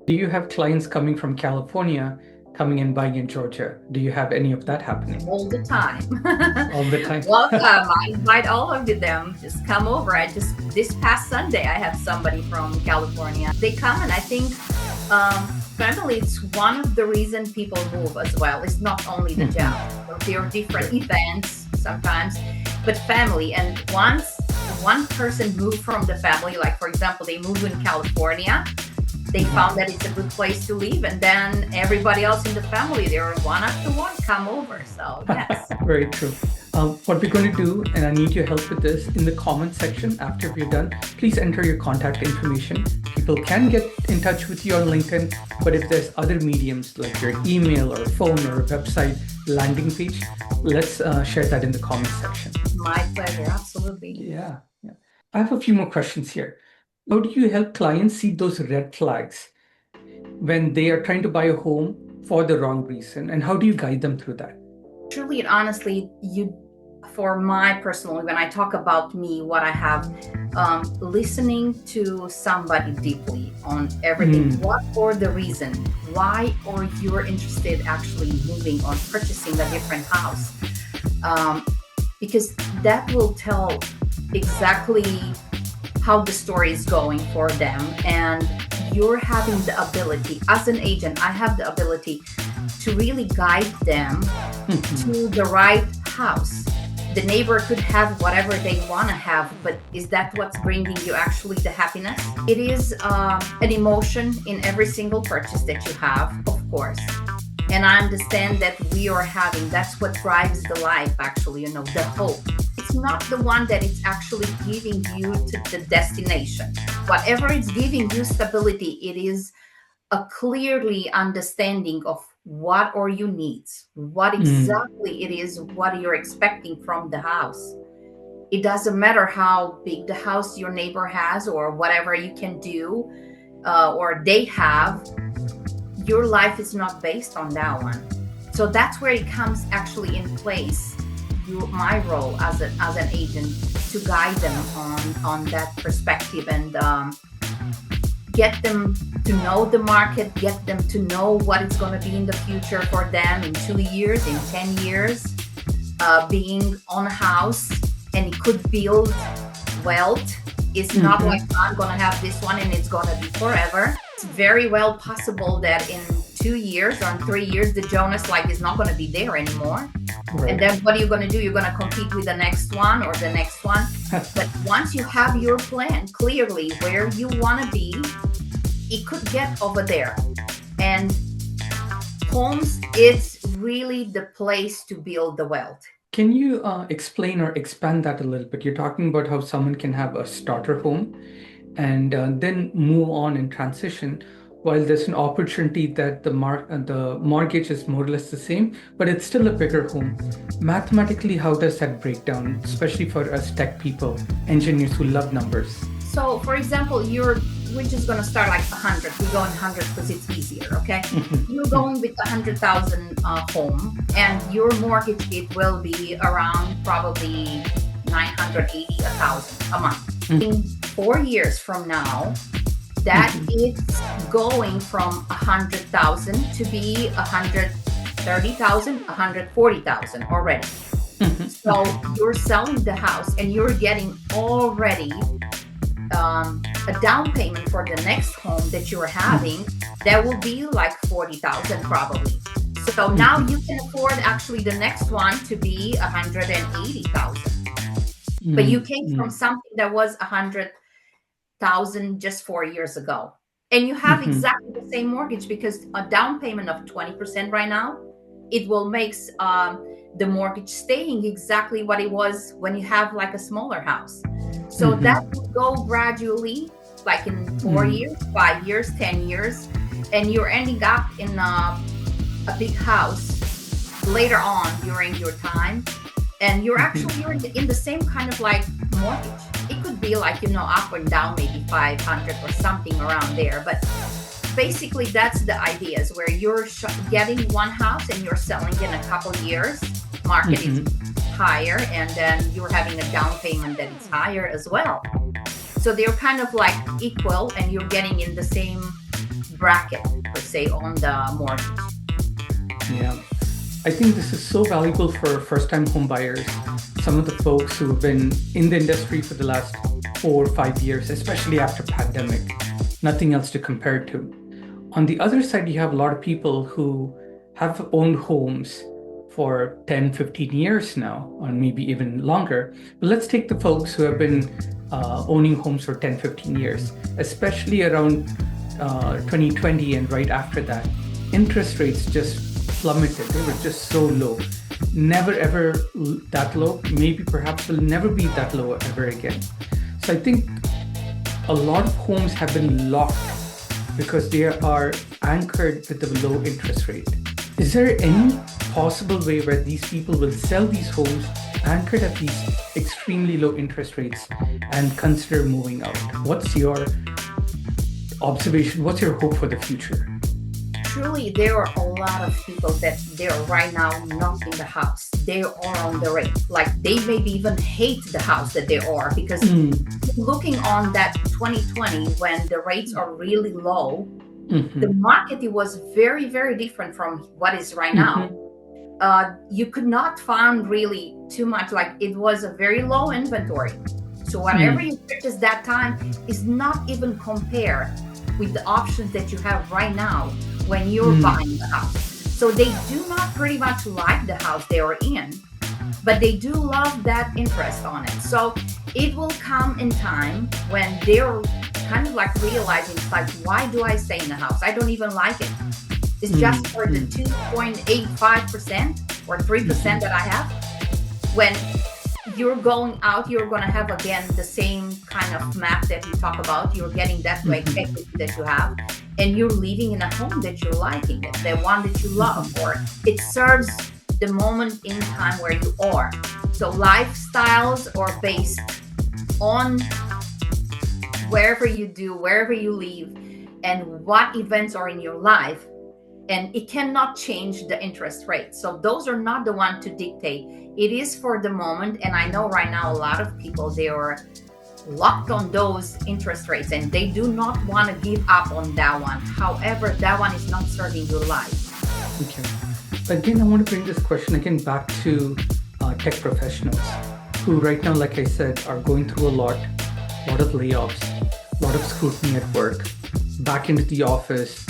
Do you have clients coming from California coming and buying in Georgia? Do you have any of that happening all the time. all the time? Welcome. I invite all of them. Just come over. This past Sunday, I had somebody from California. They come, and I think family, it's one of the reasons people move as well. It's not only the job. So there are different events sometimes, but family. And once one person moved from the family, like for example, they moved in California, they found that it's a good place to live, and then everybody else in the family, they're one after one come over. So yes. Very true. What we're going to do, and I need your help with this, in the comment section after we're done, please enter your contact information. People can get in touch with you on LinkedIn, but if there's other mediums like your email or phone or website landing page, let's share that in the comment section. My pleasure. Absolutely. Yeah. I have a few more questions here. How do you help clients see those red flags when they are trying to buy a home for the wrong reason? And how do you guide them through that? Truly and honestly, for my personal, when I talk about me, what I have, listening to somebody deeply on everything, what or the reason, why or you're interested actually moving or purchasing a different house, because that will tell exactly how the story is going for them. And you're having the ability, as an agent, I have the ability to really guide them to the right house. The neighbor could have whatever they want to have, but is that what's bringing you actually the happiness? It is an emotion in every single purchase that you have, of course. And I understand that we are having, that's what drives the life, actually, the hope. It's not the one that it's actually giving you to the destination. Whatever it's giving you stability, it is a clearly understanding of what are your needs, what exactly it is, what you're expecting from the house. It doesn't matter how big the house your neighbor has or whatever you can do or they have. Your life is not based on that one. So that's where it comes actually in place. My role as an agent to guide them on that perspective and get them to know the market, get them to know what it's going to be in the future for them in 2 years, in 10 years, being on a house, and it could build wealth. It's not like I'm going to have this one and it's going to be forever. It's very well possible that in 2 years or in 3 years, the Jonas like is not going to be there anymore. Right. And then what are you going to do? You're going to compete with the next one or the next one. But once you have your plan clearly where you want to be, it could get over there. And homes, it's really the place to build the wealth. Can you explain or expand that a little bit? You're talking about how someone can have a starter home and then move on and transition, while there's an opportunity that the mortgage is more or less the same, but it's still a bigger home. Mathematically, how does that break down, especially for us tech people, engineers who love numbers? So, for example, we're just going to start like 100. We go in 100 because it's easier, okay? You're going with 100,000 home, and your mortgage, it will be around probably 980, 1,000 a month. In 4 years from now, that is going from 100,000 to be 130,000, 140,000 already. So you're selling the house and you're getting already a down payment for the next home that you're having. That will be like 40,000 probably. So now you can afford actually the next one to be 180,000. But you came from something that was 100,000 just 4 years ago, and you have exactly the same mortgage, because a down payment of 20% right now, it will make the mortgage staying exactly what it was when you have like a smaller house. So that will go gradually, like in 4 years, 5 years, 10 years, and you're ending up in a big house later on during your time, and you're actually in the same kind of like mortgage. It could be like, up and down, maybe 500 or something around there. But basically, that's the idea, is where you're getting one house and you're selling in a couple years. Market is higher, and then you're having a down payment that is higher as well. So they're kind of like equal, and you're getting in the same bracket per se on the mortgage. Yeah. I think this is so valuable for first-time home buyers, some of the folks who have been in the industry for the last 4 or 5 years, especially after pandemic, nothing else to compare to. On the other side, you have a lot of people who have owned homes for 10, 15 years now, or maybe even longer. But let's take the folks who have been owning homes for 10, 15 years, especially around 2020 and right after that. Interest rates just plummeted. They were just so low. Never ever that low. Maybe perhaps will never be that low ever again. So I think a lot of homes have been locked because they are anchored with the low interest rate. Is there any possible way where these people will sell these homes anchored at these extremely low interest rates and consider moving out? What's your observation? What's your hope for the future? Truly, there are a lot of people that they're right now not in the house. They are on the rate. Like they maybe even hate the house that they are, because looking on that 2020 when the rates are really low, the market, it was very, very different from what is right now. You could not find really too much. Like it was a very low inventory. So whatever you purchased that time is not even compared with the options that you have right now when you're buying the house. So they do not pretty much like the house they are in, but they do love that interest on it. So it will come in time when they're kind of like realizing, like, why do I stay in the house? I don't even like it. It's just for the 2.85% or 3% that I have. When you're going out, you're going to have again the same kind of map that you talk about. You're getting that way equity that you have, and you're living in a home that you're liking, the one that you love, or it serves the moment in time where you are. So lifestyles are based on wherever you do, wherever you live, and what events are in your life. And it cannot change the interest rate. So those are not the one to dictate. It is for the moment. And I know right now a lot of people, they are locked on those interest rates and they do not want to give up on that one. However, that one is not serving your life. Okay. Again, I want to bring this question again back to tech professionals who right now, like I said, are going through a lot of layoffs, a lot of scrutiny at work, back into the office.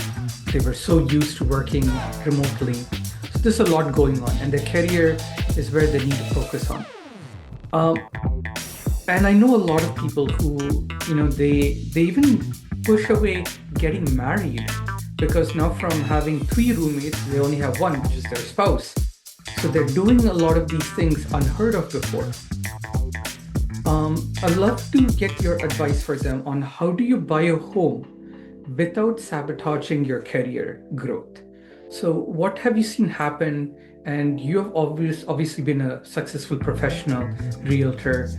They were so used to working remotely. So there's a lot going on, and their career is where they need to focus on. And I know a lot of people who, they even push away getting married because now from having 3 roommates, they only have 1, which is their spouse. So they're doing a lot of these things unheard of before. I'd love to get your advice for them on how do you buy a home without sabotaging your career growth. So what have you seen happen? And you have obviously been a successful professional realtor.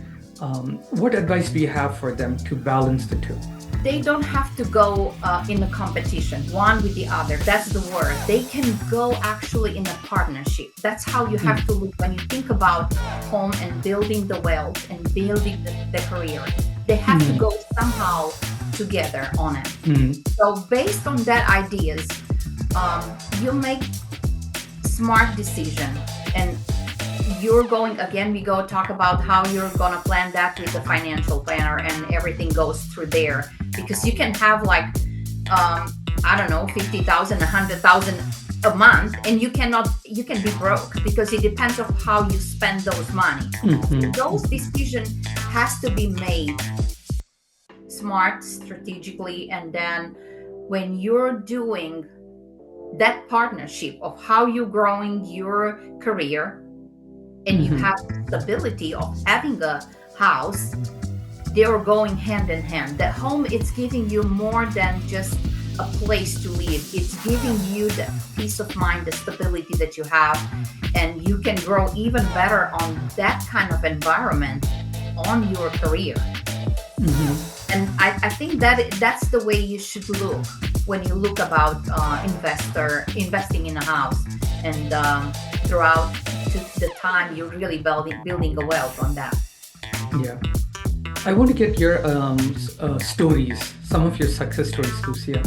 What advice do you have for them to balance the two? They don't have to go in a competition, one with the other. That's the word. They can go actually in a partnership. That's how you have to look when you think about home and building the wealth and building the career. They have to go somehow together on it. So based on that ideas, you make smart decision, and you're going, again, we go talk about how you're going to plan that with the financial planner, and everything goes through there, because you can have like I don't know, 50,000, 100,000 a month, and you can be broke because it depends on how you spend those money. Those decisions has to be made smart, strategically, and then when you're doing that partnership of how you're growing your career and you have the ability of having a house, they're going hand in hand. The home, it's giving you more than just a place to live. It's giving you the peace of mind, the stability that you have, and you can grow even better on that kind of environment on your career. And I think that's the way you should look when you look about investing in a house, and throughout the time you're really building a wealth on that. Yeah. I want to get your stories, some of your success stories, Lucia.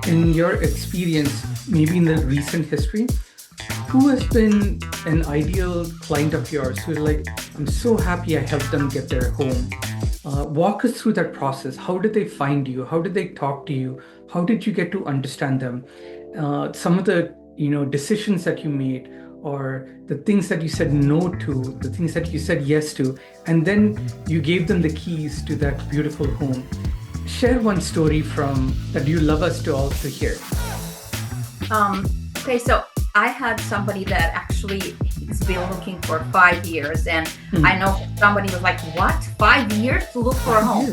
In your experience, maybe in the recent history, who has been an ideal client of yours who's like, I'm so happy I helped them get their home? Walk us through that process. How did they find you? How did they talk to you? How did you get to understand them? Some of the decisions that you made, or the things that you said no to, the things that you said yes to, and then you gave them the keys to that beautiful home. Share one story from that you love us to all to hear. Okay, so I had somebody that actually has been looking for 5 years, and I know somebody was like, "What? 5 years to look for a home?"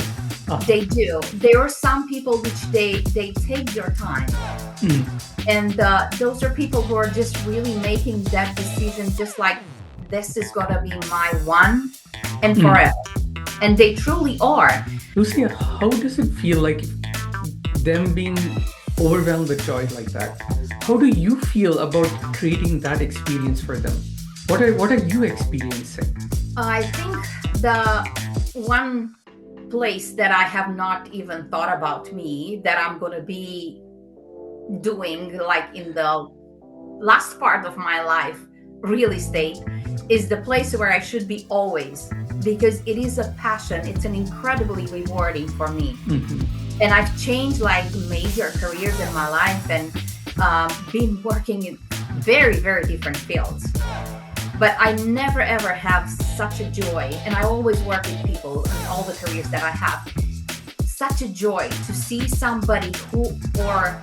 They do. There are some people which they take their time, and those are people who are just really making that decision, just like this is gonna be my one and forever, and they truly are. Lucia, how does it feel like them being overwhelmed with joy like that? How do you feel about creating that experience for them? What are you experiencing? I think the one place that I have not even thought about me that I'm going to be doing, like in the last part of my life, real estate, is the place where I should be always, because it is a passion. It's an incredibly rewarding for me. And I've changed like major careers in my life, and been working in very, very different fields. But I never ever have such a joy, and I always work with people in all the careers that I have. Such a joy to see somebody who are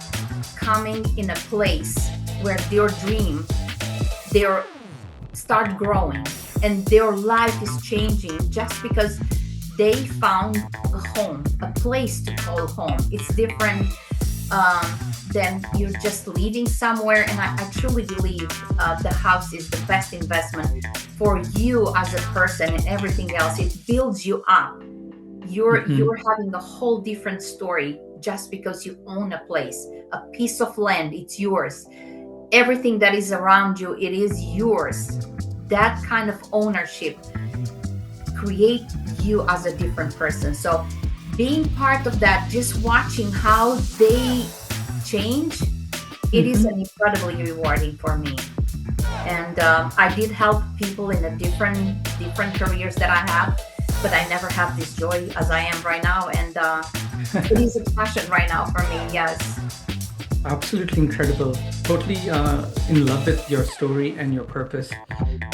coming in a place where their dream, their start growing, and their life is changing just because they found a home, a place to call home. It's different than you're just living somewhere. And I truly believe the house is the best investment for you as a person, and everything else. It builds you up. You're having a whole different story just because you own a place, a piece of land. It's yours. Everything that is around you, it is yours. That kind of ownership create you as a different person. So being part of that, just watching how they change, it is an incredibly rewarding for me. And I did help people in a different careers that I have, but I never have this joy as I am right now. And it is a passion right now for me. Yes. Absolutely incredible. Totally in love with your story and your purpose.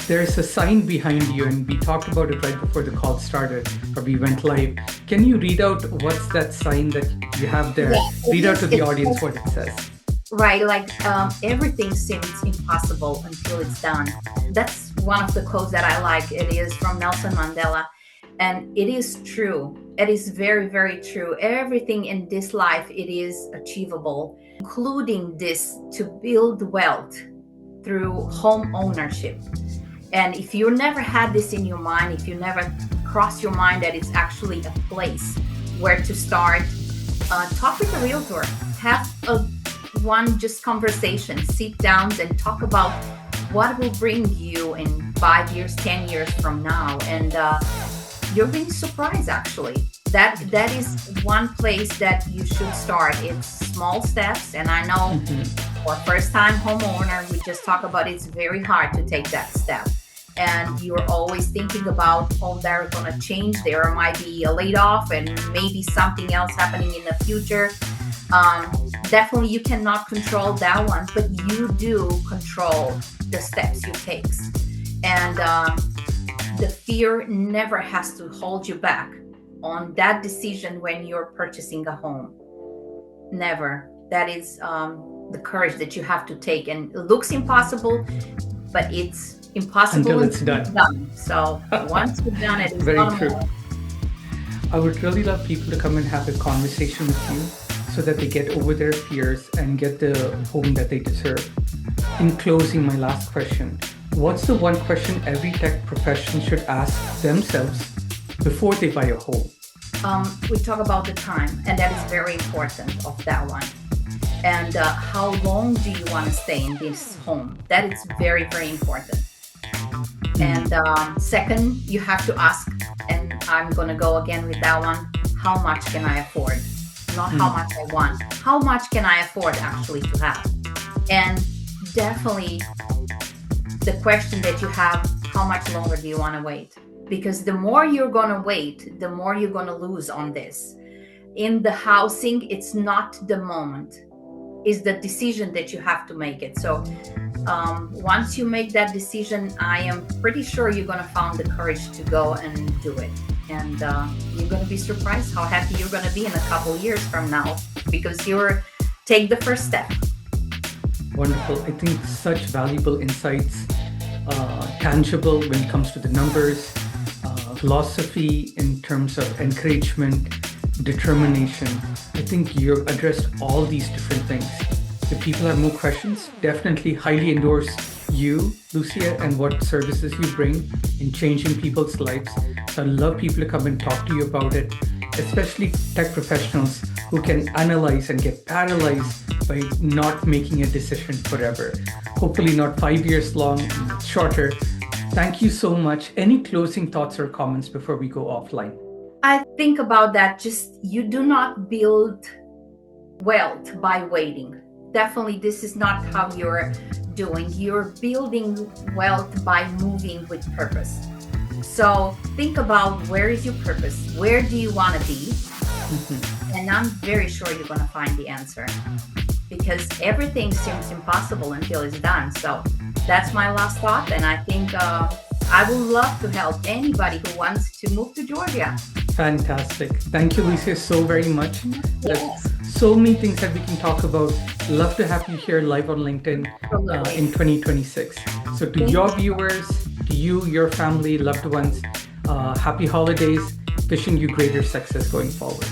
There's a sign behind you, and we talked about it right before the call started, or we went live. Can you read out what's that sign that you have there? Yeah, read out to the audience what it says. Right, like everything seems impossible until it's done. That's one of the quotes that I like. It is from Nelson Mandela, and it is true. It is very, very true. Everything in this life, it is achievable, including this, to build wealth through home ownership. And if you never had this in your mind, if you never crossed your mind that it's actually a place where to start, talk with a realtor. Have one just conversation, sit down and talk about what will bring you in 5 years, 10 years from now. And you're being surprised, actually. That is one place that you should start. It's small steps. And I know for first-time homeowner, we just talk about it's very hard to take that step. And you're always thinking about, oh, they're going to change. There might be a layoff and maybe something else happening in the future. Definitely you cannot control that one, but you do control the steps you take. And the fear never has to hold you back on that decision when you're purchasing a home. Never. That is the courage that you have to take. And it looks impossible, but it's impossible until it's done. So once you've done it, it's very true. More. I would really love people to come and have a conversation with you so that they get over their fears and get the home that they deserve. In closing, my last question, what's the one question every tech professional should ask themselves before they buy a home? We talk about the time, and that is very important of that one. And how long do you want to stay in this home? That is very, very important. And second, you have to ask, and I'm going to go again with that one, how much can I afford? not how much I want. How much can I afford actually to have? And definitely the question that you have, how much longer do you want to wait? Because the more you're going to wait, the more you're going to lose on this. In the housing, it's not the moment, it's the decision that you have to make it. So once you make that decision, I am pretty sure you're going to find the courage to go and do it. And you're going to be surprised how happy you're going to be in a couple years from now, because you're take the first step. Wonderful. I think such valuable insights, tangible when it comes to the numbers, philosophy in terms of encouragement, determination. I think you've addressed all these different things. If people have more questions, definitely highly endorse you, Lucia, and what services you bring in changing people's lives. So I'd love people to come and talk to you about it, especially tech professionals who can analyze and get paralyzed by not making a decision forever. Hopefully not 5 years long, shorter. Thank you so much. Any closing thoughts or comments before we go offline? I think about that. Just you do not build wealth by waiting. Definitely, this is not how you're doing. You're building wealth by moving with purpose. So think about, where is your purpose? Where do you want to be? And I'm very sure you're going to find the answer, because everything seems impossible until it's done. So that's my last thought. And I think I would love to help anybody who wants to move to Georgia. Fantastic. Thank you, Lucia, so very much. Yes. There's so many things that we can talk about. Love to have you here live on LinkedIn in 2026. So to your viewers, to you, your family, loved ones, happy holidays. Wishing you greater success going forward.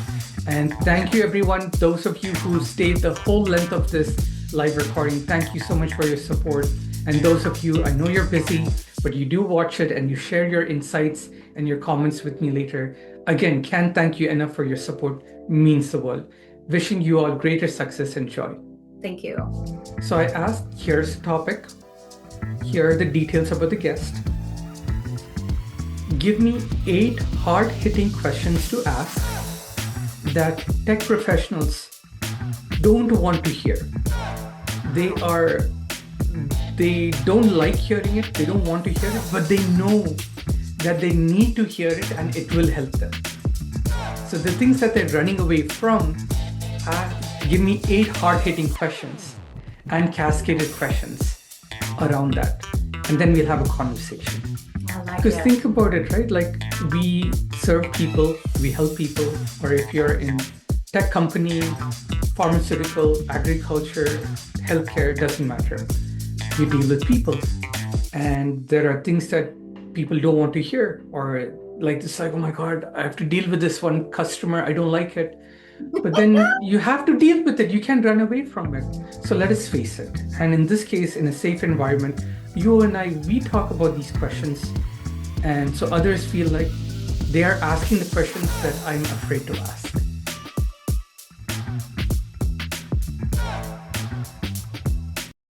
And thank you, everyone. Those of you who stayed the whole length of this live recording, thank you so much for your support. And those of you, I know you're busy, but you do watch it and you share your insights and your comments with me later. Again, can't thank you enough for your support. Means the world. Wishing you all greater success and joy. Thank you. So I asked, here's the topic. Here are the details about the guest. Give me 8 hard-hitting questions to ask that tech professionals don't want to hear. They don't like hearing it, they don't want to hear it, but they know that they need to hear it and it will help them. So the things that they're running away from, give me 8 hard-hitting questions and cascaded questions around that. And then we'll have a conversation. Because think about it, right? Like, we serve people, we help people, or if you're in tech company, pharmaceutical, agriculture, healthcare, doesn't matter. You deal with people. And there are things that people don't want to hear, or like this, like, oh my God, I have to deal with this one customer, I don't like it. But then you have to deal with it. You can't run away from it. So let us face it. And in this case, in a safe environment, you and I, we talk about these questions. And so others feel like they are asking the questions that I'm afraid to ask.